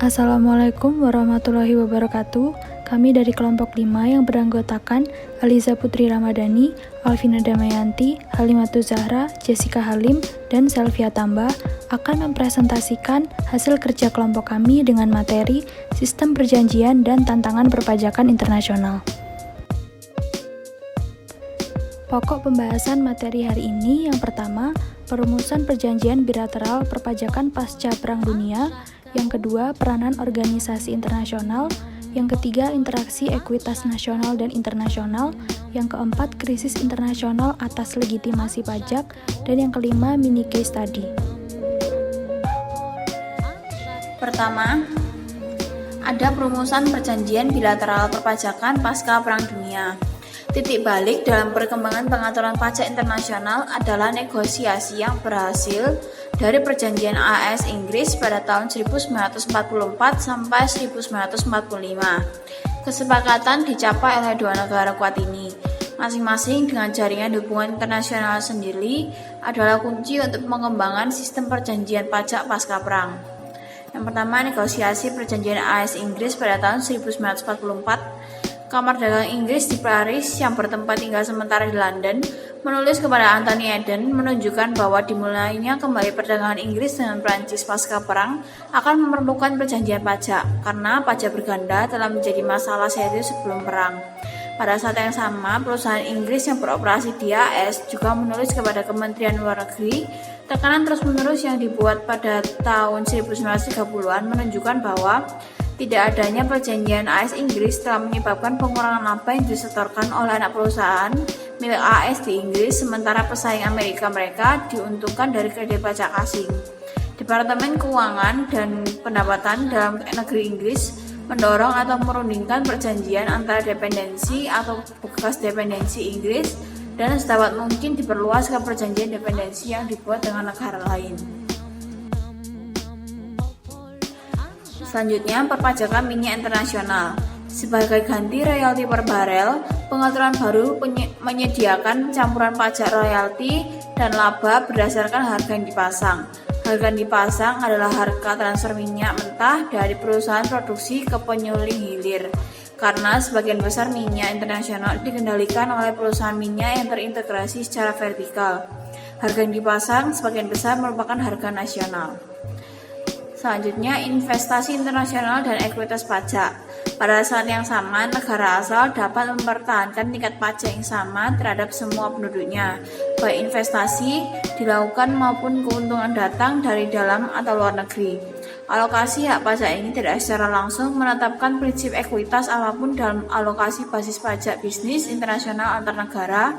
Assalamualaikum warahmatullahi wabarakatuh. Kami dari kelompok 5 yang beranggotakan Aliza Putri Ramadhani, Alvina Damayanti, Halimatus Zahra, Jessica Halim, dan Selvia Tamba akan mempresentasikan hasil kerja kelompok kami dengan materi Sistem Perjanjian dan Tantangan Perpajakan Internasional. Pokok pembahasan materi hari ini yang pertama, perumusan perjanjian bilateral perpajakan pasca Perang Dunia, yang kedua, peranan organisasi internasional, yang ketiga, interaksi ekuitas nasional dan internasional, yang keempat, krisis internasional atas legitimasi pajak, dan yang kelima, mini case study. Pertama, ada perumusan perjanjian bilateral perpajakan pasca Perang Dunia. Titik balik dalam perkembangan pengaturan pajak internasional adalah negosiasi yang berhasil dari perjanjian AS-Inggris pada tahun 1944 sampai 1945. Kesepakatan dicapai oleh dua negara kuat ini, masing-masing dengan jaringan hubungan internasional sendiri adalah kunci untuk mengembangkan sistem perjanjian pajak pasca perang. Yang pertama, negosiasi perjanjian AS-Inggris pada tahun 1944. Kamar Dagang Inggris di Paris yang bertempat tinggal sementara di London menulis kepada Anthony Eden menunjukkan bahwa dimulainya kembali perdagangan Inggris dengan Prancis pasca perang akan memerlukan perjanjian pajak karena pajak berganda telah menjadi masalah serius sebelum perang. Pada saat yang sama, perusahaan Inggris yang beroperasi di AS juga menulis kepada Kementerian Luar Negeri. Tekanan terus-menerus yang dibuat pada tahun 1930-an menunjukkan bahwa tidak adanya perjanjian AS-Inggris telah menyebabkan pengurangan laba yang disetorkan oleh anak perusahaan milik AS di Inggris, sementara pesaing Amerika mereka diuntungkan dari kredit pajak asing. Departemen Keuangan dan Pendapatan dalam negeri Inggris mendorong atau merundingkan perjanjian antara dependensi atau bekas dependensi Inggris dan sedapat mungkin diperluas ke perjanjian dependensi yang dibuat dengan negara lain. Selanjutnya, perpajakan minyak internasional. Sebagai ganti royalti per barel, pengaturan baru menyediakan campuran pajak royalti dan laba berdasarkan harga yang dipasang. Harga yang dipasang adalah harga transfer minyak mentah dari perusahaan produksi ke penyuling hilir. Karena sebagian besar minyak internasional dikendalikan oleh perusahaan minyak yang terintegrasi secara vertikal. Harga yang dipasang sebagian besar merupakan harga nasional. Selanjutnya, investasi internasional dan ekuitas pajak. Pada saat yang sama, negara asal dapat mempertahankan tingkat pajak yang sama terhadap semua penduduknya, baik investasi dilakukan maupun keuntungan datang dari dalam atau luar negeri. Alokasi hak pajak ini tidak secara langsung menetapkan prinsip ekuitas apapun dalam alokasi basis pajak bisnis internasional antar negara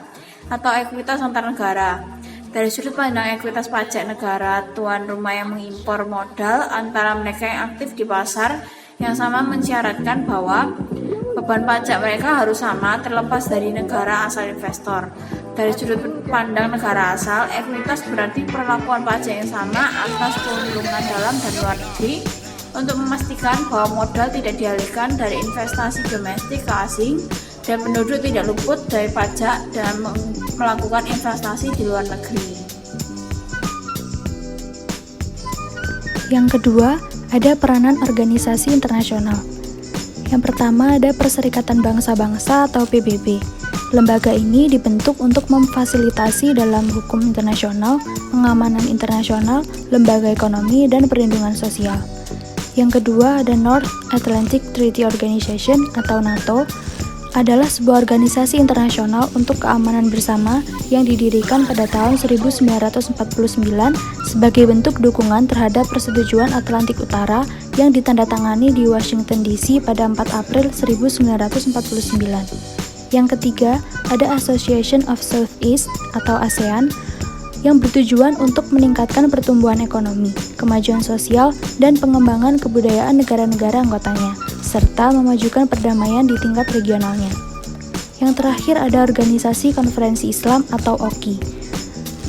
atau ekuitas antar negara. Dari sudut pandang ekuitas pajak negara tuan rumah yang mengimpor modal antara mereka yang aktif di pasar yang sama mensyaratkan bahwa beban pajak mereka harus sama terlepas dari negara asal investor. Dari sudut pandang negara asal, ekuitas berarti perlakuan pajak yang sama atas keuntungan dalam dan luar negeri untuk memastikan bahwa modal tidak dialihkan dari investasi domestik ke asing dan penduduk tidak luput dari pajak dan melakukan investasi di luar negeri. Yang kedua, ada peranan organisasi internasional. Yang pertama ada Perserikatan Bangsa-Bangsa atau PBB. Lembaga ini dibentuk untuk memfasilitasi dalam hukum internasional, pengamanan internasional, lembaga ekonomi, dan perlindungan sosial. Yang kedua ada North Atlantic Treaty Organization atau NATO, adalah sebuah organisasi internasional untuk keamanan bersama yang didirikan pada tahun 1949 sebagai bentuk dukungan terhadap persetujuan Atlantik Utara yang ditandatangani di Washington DC pada 4 April 1949. Yang ketiga, ada Association of Southeast atau ASEAN yang bertujuan untuk meningkatkan pertumbuhan ekonomi, kemajuan sosial, dan pengembangan kebudayaan negara-negara anggotanya, serta memajukan perdamaian di tingkat regionalnya. Yang terakhir ada Organisasi Konferensi Islam atau OKI.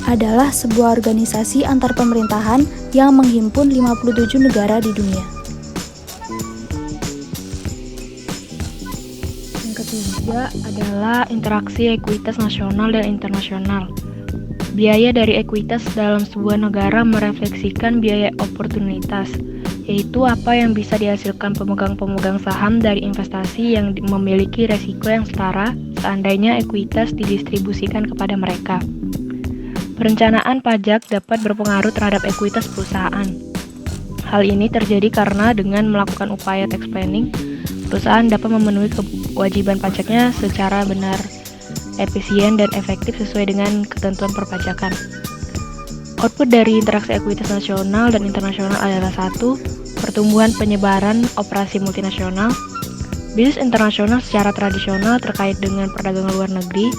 Adalah sebuah organisasi antar pemerintahan yang menghimpun 57 negara di dunia. Yang ketiga adalah interaksi ekuitas nasional dan internasional. Biaya dari ekuitas dalam sebuah negara merefleksikan biaya oportunitas yaitu apa yang bisa dihasilkan pemegang-pemegang saham dari investasi yang memiliki resiko yang setara seandainya ekuitas didistribusikan kepada mereka. Perencanaan pajak dapat berpengaruh terhadap ekuitas perusahaan. Hal ini terjadi karena dengan melakukan upaya tax planning, perusahaan dapat memenuhi kewajiban pajaknya secara benar, efisien, dan efektif sesuai dengan ketentuan perpajakan. Output dari interaksi ekuitas nasional dan internasional adalah 1. Pertumbuhan penyebaran operasi multinasional. Bisnis internasional secara tradisional terkait dengan perdagangan luar negeri.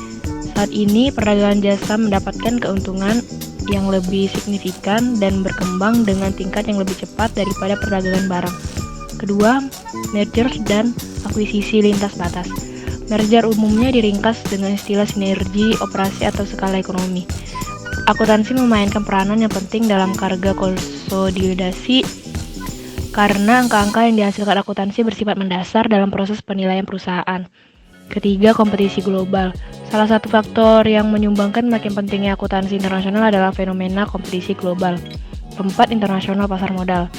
Saat ini, perdagangan jasa mendapatkan keuntungan yang lebih signifikan dan berkembang dengan tingkat yang lebih cepat daripada perdagangan barang. Kedua, merger dan akuisisi lintas batas. Merger umumnya diringkas dengan istilah sinergi operasi atau skala ekonomi. Akuntansi memainkan peranan yang penting dalam karga konsolidasi karena angka-angka yang dihasilkan akuntansi bersifat mendasar dalam proses penilaian perusahaan. Ketiga, kompetisi global. Salah satu faktor yang menyumbangkan makin pentingnya akuntansi internasional adalah fenomena kompetisi global. Keempat, internasional pasar modal.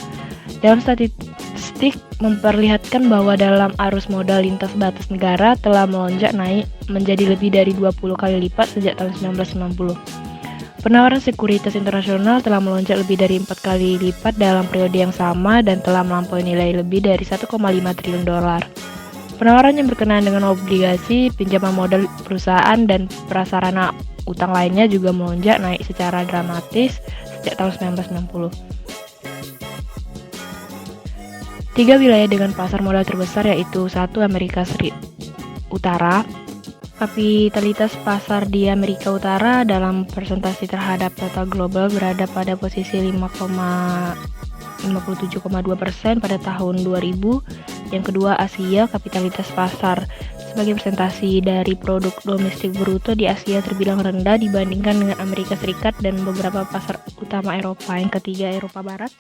Dalam statistik memperlihatkan bahwa dalam arus modal lintas batas negara telah melonjak naik menjadi lebih dari 20 kali lipat sejak tahun 1990. Penawaran sekuritas internasional telah melonjak lebih dari 4 kali lipat dalam periode yang sama dan telah melampaui nilai lebih dari 1,5 triliun dolar. Penawaran yang berkenaan dengan obligasi, pinjaman modal perusahaan, dan prasarana utang lainnya juga melonjak naik secara dramatis sejak tahun 1990. 3 wilayah dengan pasar modal terbesar yaitu 1. Amerika Utara. Kapitalitas pasar di Amerika Utara dalam persentase terhadap total global berada pada posisi 57,2% pada tahun 2000. Yang kedua, Asia. Kapitalitas pasar sebagai presentasi dari produk domestik bruto di Asia terbilang rendah dibandingkan dengan Amerika Serikat dan beberapa pasar utama Eropa. Yang ketiga, Eropa Barat.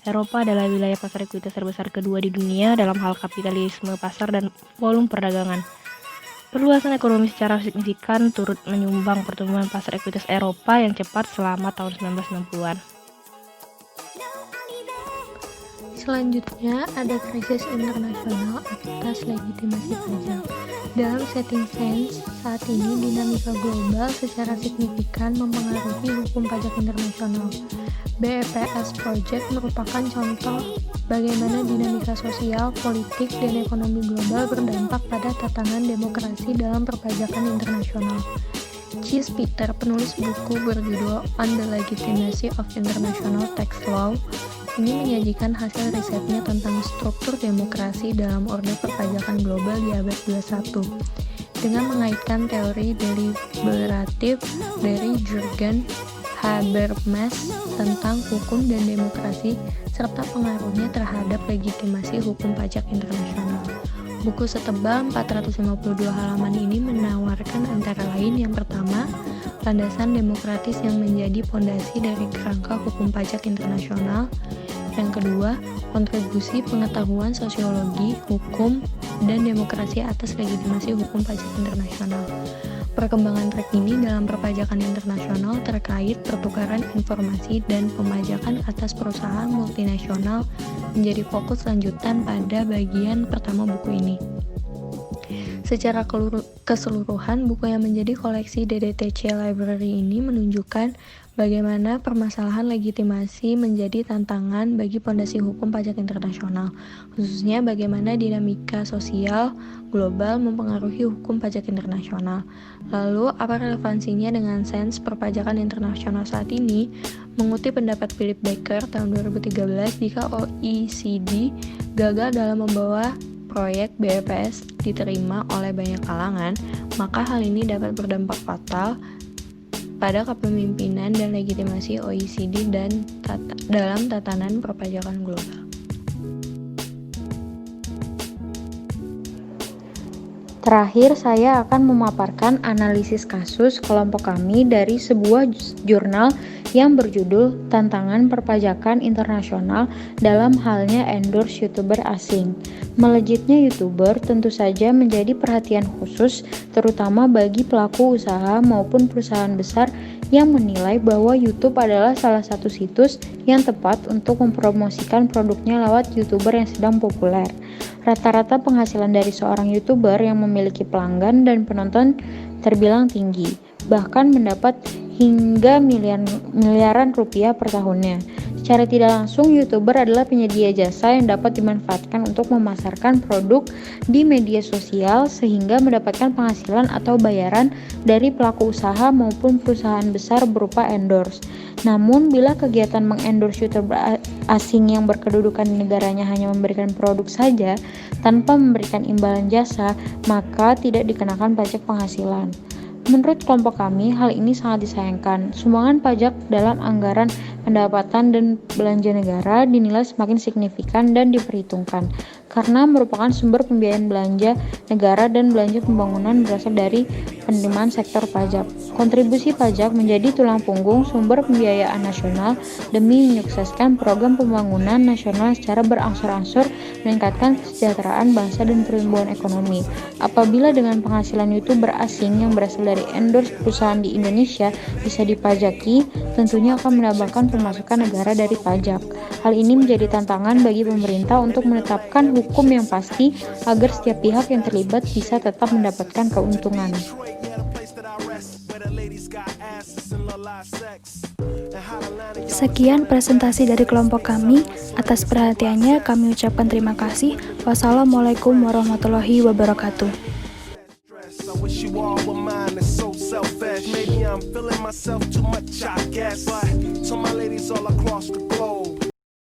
Eropa adalah wilayah pasar ekuitas terbesar kedua di dunia dalam hal kapitalisme pasar dan volume perdagangan. Perluasan ekonomi secara signifikan turut menyumbang pertumbuhan pasar ekuitas Eropa yang cepat selama tahun 1990-an. Selanjutnya ada krisis internasional atas legitimasi pajak. Dalam setting sains, saat ini dinamika global secara signifikan mempengaruhi hukum pajak internasional. BEPS Project merupakan contoh bagaimana dinamika sosial, politik, dan ekonomi global berdampak pada tatanan demokrasi dalam perpajakan internasional. Chase Peter, penulis buku berjudul On the Legitimacy of International Tax Law, ini menyajikan hasil risetnya tentang struktur demokrasi dalam orde perpajakan global di abad 21 dengan mengaitkan teori deliberatif dari Jürgen Habermas tentang hukum dan demokrasi serta pengaruhnya terhadap legitimasi hukum pajak internasional. Buku setebal 452 halaman ini menawarkan antara lain yang pertama, landasan demokratis yang menjadi pondasi dari kerangka hukum pajak internasional. Yang kedua, kontribusi pengetahuan sosiologi, hukum, dan demokrasi atas legitimasi hukum pajak internasional. Perkembangan terkini dalam perpajakan internasional terkait pertukaran informasi dan pemajakan atas perusahaan multinasional menjadi fokus lanjutan pada bagian pertama buku ini. Secara keseluruhan, buku yang menjadi koleksi DDTC Library ini menunjukkan bagaimana permasalahan legitimasi menjadi tantangan bagi pondasi hukum pajak internasional, khususnya bagaimana dinamika sosial global mempengaruhi hukum pajak internasional. Lalu, apa relevansinya dengan sains perpajakan internasional saat ini? Mengutip pendapat Philip Baker tahun 2013, jika OECD gagal dalam membawa proyek BEPS diterima oleh banyak kalangan, maka hal ini dapat berdampak fatal pada kepemimpinan dan legitimasi OECD dan dalam tatanan perpajakan global. Terakhir, saya akan memaparkan analisis kasus kelompok kami dari sebuah jurnal yang berjudul Tantangan Perpajakan Internasional dalam halnya endorse YouTuber asing. Melejitnya YouTuber tentu saja menjadi perhatian khusus terutama bagi pelaku usaha maupun perusahaan besar yang menilai bahwa YouTube adalah salah satu situs yang tepat untuk mempromosikan produknya lewat YouTuber yang sedang populer. Rata-rata penghasilan dari seorang YouTuber yang memiliki pelanggan dan penonton terbilang tinggi, bahkan mendapat hingga miliaran rupiah per tahunnya. Secara tidak langsung, YouTuber adalah penyedia jasa yang dapat dimanfaatkan untuk memasarkan produk di media sosial sehingga mendapatkan penghasilan atau bayaran dari pelaku usaha maupun perusahaan besar berupa endorse. Namun, bila kegiatan mengendorse YouTuber asing yang berkedudukan di negaranya hanya memberikan produk saja tanpa memberikan imbalan jasa, maka tidak dikenakan pajak penghasilan. Menurut kelompok kami, hal ini sangat disayangkan. Sumbangan pajak dalam anggaran pendapatan dan belanja negara dinilai semakin signifikan dan diperhitungkan karena merupakan sumber pembiayaan belanja negara dan belanja pembangunan berasal dari penerimaan sektor pajak. Kontribusi pajak menjadi tulang punggung sumber pembiayaan nasional demi menyukseskan program pembangunan nasional secara berangsur-angsur meningkatkan kesejahteraan bangsa dan pertumbuhan ekonomi. Apabila dengan penghasilan YouTuber asing yang berasal dari endorse perusahaan di Indonesia bisa dipajaki, tentunya akan menambahkan pemasukan negara dari pajak. Hal ini menjadi tantangan bagi pemerintah untuk menetapkan hukum yang pasti agar setiap pihak yang terlibat bisa tetap mendapatkan keuntungan. Sekian presentasi dari kelompok kami. Atas perhatiannya kami ucapkan terima kasih. Wassalamualaikum warahmatullahi wabarakatuh. I wish you all were mine, it's so selfish. Maybe I'm feeling myself too much, I guess. But to my ladies all across the globe,